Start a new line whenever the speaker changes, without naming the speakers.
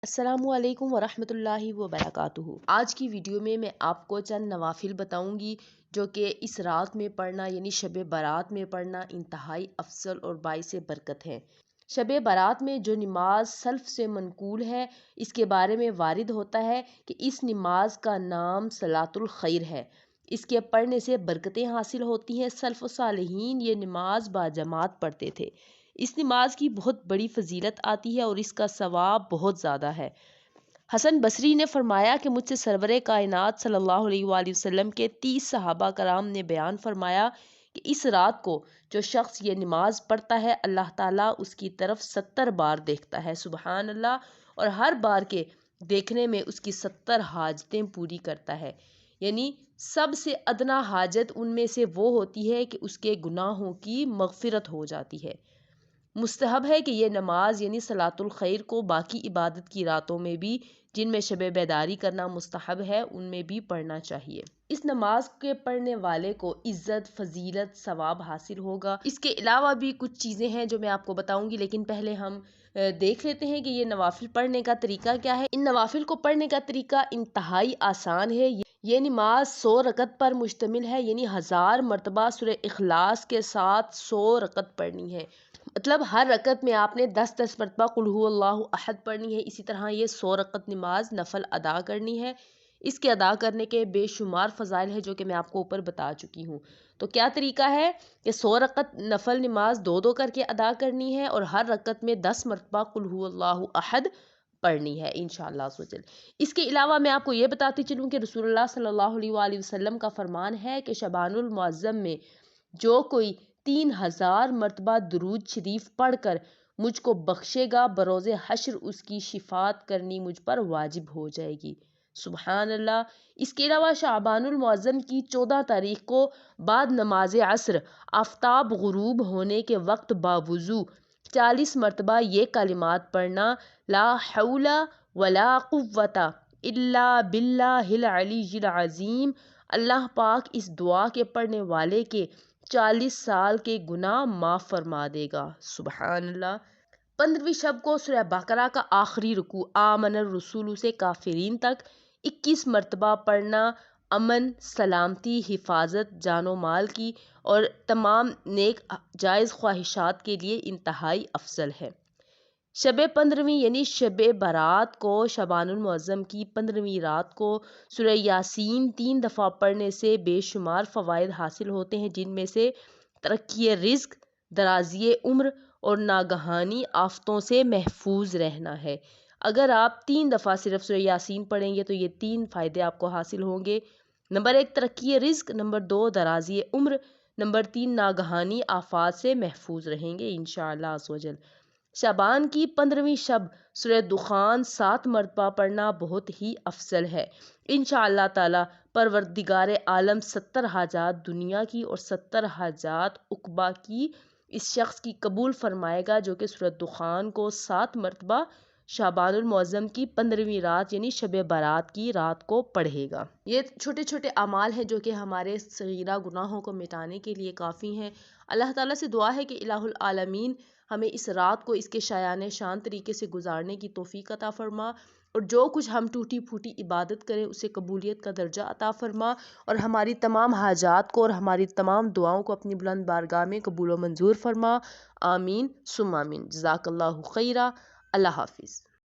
السلام علیکم ورحمۃ اللہ وبرکاتہ۔ آج کی ویڈیو میں آپ کو چند نوافل بتاؤں گی جو کہ اس رات میں پڑھنا یعنی شب برات میں پڑھنا انتہائی افضل اور باعث برکت ہے۔ شب برات میں جو نماز سلف سے منقول ہے، اس کے بارے میں وارد ہوتا ہے کہ اس نماز کا نام صلاۃ الخیر ہے۔ اس کے پڑھنے سے برکتیں حاصل ہوتی ہیں۔ سلف و صالحین یہ نماز باجماعت پڑھتے تھے۔ اس نماز کی بہت بڑی فضیلت آتی ہے اور اس کا ثواب بہت زیادہ ہے۔ حسن بصری نے فرمایا کہ مجھ سے سرور کائنات صلی اللہ علیہ وآلہ وسلم کے 30 صحابہ کرام نے بیان فرمایا کہ اس رات کو جو شخص یہ نماز پڑھتا ہے، اللہ تعالیٰ اس کی طرف 70 بار دیکھتا ہے، سبحان اللہ، اور ہر بار کے دیکھنے میں اس کی 70 حاجتیں پوری کرتا ہے۔ یعنی سب سے ادنا حاجت ان میں سے وہ ہوتی ہے کہ اس کے گناہوں کی مغفرت ہو جاتی ہے۔ مستحب ہے کہ یہ نماز یعنی صلاۃ الخیر کو باقی عبادت کی راتوں میں بھی، جن میں شب بیداری کرنا مستحب ہے، ان میں بھی پڑھنا چاہیے۔ اس نماز کے پڑھنے والے کو عزت، فضیلت، ثواب حاصل ہوگا۔ اس کے علاوہ بھی کچھ چیزیں ہیں جو میں آپ کو بتاؤں گی، لیکن پہلے ہم دیکھ لیتے ہیں کہ یہ نوافل پڑھنے کا طریقہ کیا ہے۔ ان نوافل کو پڑھنے کا طریقہ انتہائی آسان ہے۔ یہ نماز 100 رکعت پر مشتمل ہے، یعنی 1000 مرتبہ سورہ اخلاص کے ساتھ 100 رکعت پڑھنی ہے۔ مطلب ہر رکعت میں آپ نے 10 مرتبہ قل هو اللہ احد پڑھنی ہے۔ اسی طرح یہ 100 رکعت نماز نفل ادا کرنی ہے۔ اس کے ادا کرنے کے بے شمار فضائل ہیں جو کہ میں آپ کو اوپر بتا چکی ہوں۔ تو کیا طریقہ ہے کہ 100 رکعت نفل نماز 2 کر کے ادا کرنی ہے اور ہر رکعت میں 10 مرتبہ قل هو اللہ احد پڑھنی ہے انشاءاللہ عز و جل۔ اس کے علاوہ میں آپ کو یہ بتاتی چلوں کہ رسول اللہ صلی اللہ علیہ وآلہ وسلم کا فرمان ہے کہ شعبان المعظم میں جو کوئی 3000 مرتبہ درود شریف پڑھ کر مجھ کو بخشے گا، بروز حشر اس کی شفاعت کرنی مجھ پر واجب ہو جائے گی، سبحان اللہ۔ اس کے علاوہ شعبان المعظم کی 14 تاریخ کو بعد نماز عصر آفتاب غروب ہونے کے وقت باوضو 40 مرتبہ یہ کلمات پڑھنا، لا حول ولا قوت الا باللہ العلی العظیم۔ اللہ پاک اس دعا کے پڑھنے والے کے 40 سال کے گناہ معاف فرما دے گا، سبحان اللہ۔ 15ویں شب کو سورہ بقرہ کا آخری رکوع آمن الرسول سے کافرین تک 21 مرتبہ پڑھنا امن، سلامتی، حفاظت جان و مال کی اور تمام نیک جائز خواہشات کے لیے انتہائی افضل ہے۔ شب 15ویں یعنی شب برات کو شعبان المعظم کی 15ویں رات کو سورہ یاسین 3 دفعہ پڑھنے سے بے شمار فوائد حاصل ہوتے ہیں، جن میں سے ترقی رزق، درازی عمر اور ناگہانی آفتوں سے محفوظ رہنا ہے۔ اگر آپ 3 دفعہ صرف سورہ یاسین پڑھیں گے تو یہ 3 فائدے آپ کو حاصل ہوں گے۔ نمبر 1 ترقی رزق، نمبر 2 درازی عمر، نمبر 3 ناگہانی آفات سے محفوظ رہیں گے انشاءاللہ عز و جل۔ شعبان کی 15ویں شب سورہ دخان 7 مرتبہ پڑھنا بہت ہی افضل ہے۔ انشاءاللہ تعالی پروردگار عالم 70 حاجات دنیا کی اور 70 حاجات عقبہ کی اس شخص کی قبول فرمائے گا جو کہ سورہ دخان کو 7 مرتبہ شعبان المعظم کی 15ویں رات یعنی شب برات کی رات کو پڑھے گا۔ یہ چھوٹے چھوٹے اعمال ہیں جو کہ ہمارے صغیرہ گناہوں کو مٹانے کے لیے کافی ہیں۔ اللہ تعالیٰ سے دعا ہے کہ الہ العالمین ہمیں اس رات کو اس کے شایان شان طریقے سے گزارنے کی توفیق عطا فرما، اور جو کچھ ہم ٹوٹی پھوٹی عبادت کریں اسے قبولیت کا درجہ عطا فرما، اور ہماری تمام حاجات کو اور ہماری تمام دعاؤں کو اپنی بلند بارگاہ میں قبول و منظور فرما، آمین ثم آمین۔ جزاک اللہ خیرہ۔ اللہ حافظ۔